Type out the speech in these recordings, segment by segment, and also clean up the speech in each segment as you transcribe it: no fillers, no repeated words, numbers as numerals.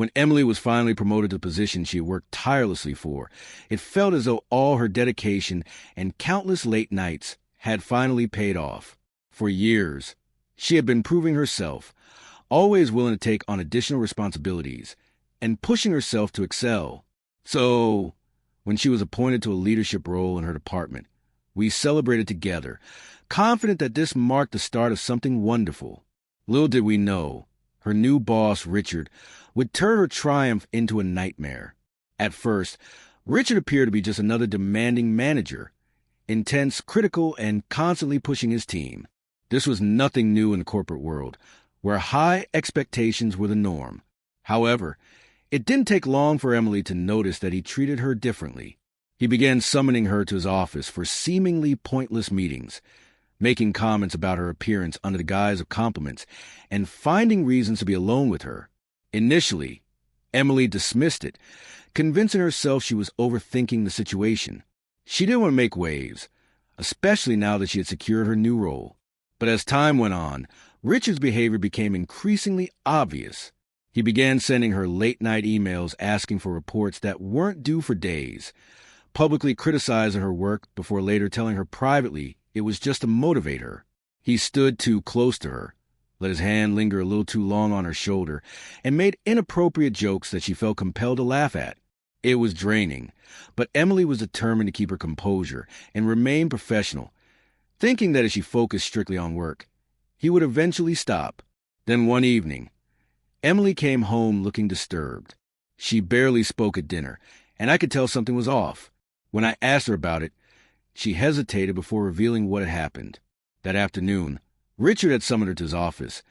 When Emily was finally promoted to the position she had worked tirelessly for, it felt as though all her dedication and countless late nights had finally paid off. For years, she had been proving herself, always willing to take on additional responsibilities, and pushing herself to excel. So, when she was appointed to a leadership role in her department, we celebrated together, confident that this marked the start of something wonderful. Little did we know, her new boss, Richard, would turn her triumph into a nightmare. At first, Richard appeared to be just another demanding manager, intense, critical, and constantly pushing his team. This was nothing new in the corporate world, where high expectations were the norm. However, it didn't take long for Emily to notice that he treated her differently. He began summoning her to his office for seemingly pointless meetings, making comments about her appearance under the guise of compliments, and finding reasons to be alone with her. Initially, Emily dismissed it, convincing herself she was overthinking the situation. She didn't want to make waves, especially now that she had secured her new role. But as time went on, Richard's behavior became increasingly obvious. He began sending her late-night emails asking for reports that weren't due for days, publicly criticizing her work before later telling her privately it was just to motivate her. He stood too close to her, let his hand linger a little too long on her shoulder, and made inappropriate jokes that she felt compelled to laugh at. It was draining, but Emily was determined to keep her composure and remain professional, thinking that as she focused strictly on work, he would eventually stop. Then one evening, Emily came home looking disturbed. She barely spoke at dinner, and I could tell something was off. When I asked her about it, she hesitated before revealing what had happened. That afternoon, Richard had summoned her to his office,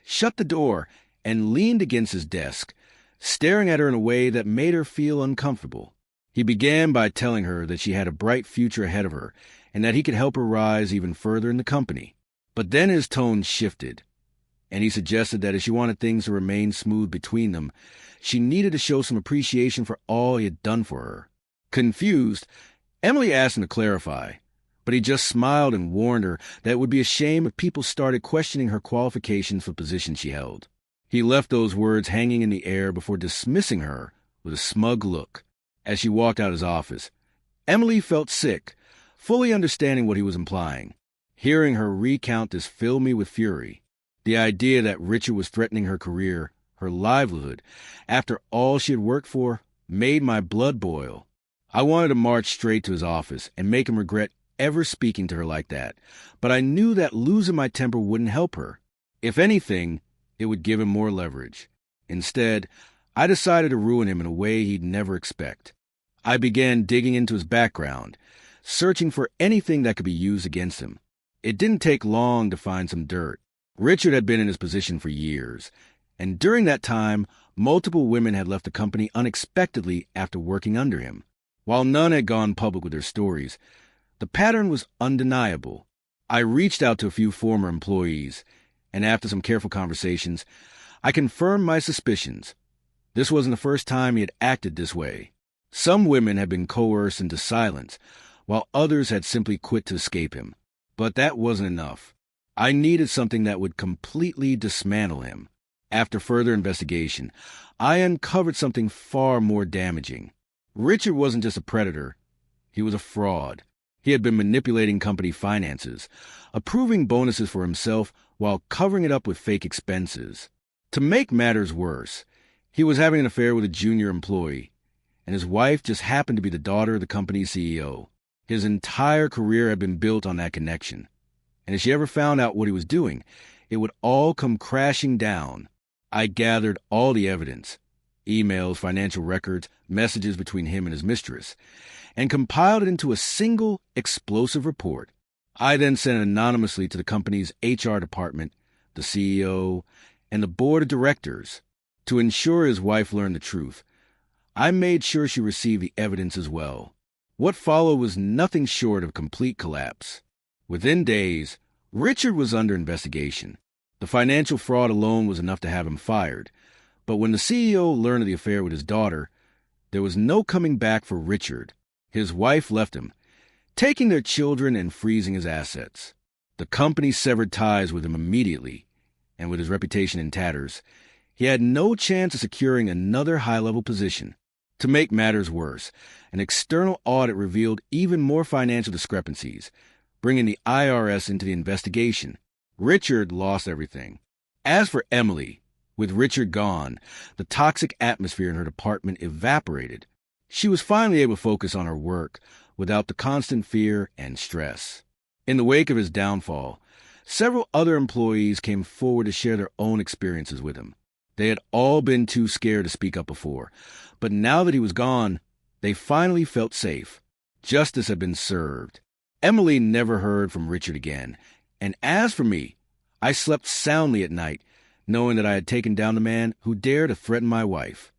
shut the door, and leaned against his desk, staring at her in a way that made her feel uncomfortable. He began by telling her that she had a bright future ahead of her and that he could help her rise even further in the company. But then his tone shifted, and he suggested that if she wanted things to remain smooth between them, she needed to show some appreciation for all he had done for her. Confused, Emily asked him to clarify, but he just smiled and warned her that it would be a shame if people started questioning her qualifications for the position she held. He left those words hanging in the air before dismissing her with a smug look. As she walked out of his office, Emily felt sick, fully understanding what he was implying. Hearing her recount this filled me with fury. The idea that Richard was threatening her career, her livelihood, after all she had worked for, made my blood boil. I wanted to march straight to his office and make him regret ever speaking to her like that, but I knew that losing my temper wouldn't help her. If anything, it would give him more leverage. Instead, I decided to ruin him in a way he'd never expect. I began digging into his background, searching for anything that could be used against him. It didn't take long to find some dirt. Richard had been in his position for years, and during that time, multiple women had left the company unexpectedly after working under him. While none had gone public with their stories, the pattern was undeniable. I reached out to a few former employees, and after some careful conversations, I confirmed my suspicions. This wasn't the first time he had acted this way. Some women had been coerced into silence, while others had simply quit to escape him. But that wasn't enough. I needed something that would completely dismantle him. After further investigation, I uncovered something far more damaging. Richard wasn't just a predator. He was a fraud. He had been manipulating company finances, approving bonuses for himself while covering it up with fake expenses. To make matters worse, he was having an affair with a junior employee, and his wife just happened to be the daughter of the company's CEO. His entire career had been built on that connection, and if she ever found out what he was doing, it would all come crashing down. I gathered all the evidence, emails, financial records, messages between him and his mistress, and compiled it into a single explosive report. I then sent it anonymously to the company's HR department, the CEO, and the board of directors. To ensure his wife learned the truth, I made sure she received the evidence as well. What followed was nothing short of complete collapse. Within days, Richard was under investigation. The financial fraud alone was enough to have him fired. But when the CEO learned of the affair with his daughter, there was no coming back for Richard. His wife left him, taking their children and freezing his assets. The company severed ties with him immediately, and with his reputation in tatters, He had no chance of securing another high-level position. To make matters worse, an external audit revealed even more financial discrepancies, bringing the IRS into the investigation. Richard lost everything. As for Emily, with Richard gone, the toxic atmosphere in her department evaporated. She was finally able to focus on her work without the constant fear and stress. In the wake of his downfall, several other employees came forward to share their own experiences with him. They had all been too scared to speak up before, but now that he was gone, they finally felt safe. Justice had been served. Emily never heard from Richard again, and as for me, I slept soundly at night, knowing that I had taken down the man who dared to threaten my wife.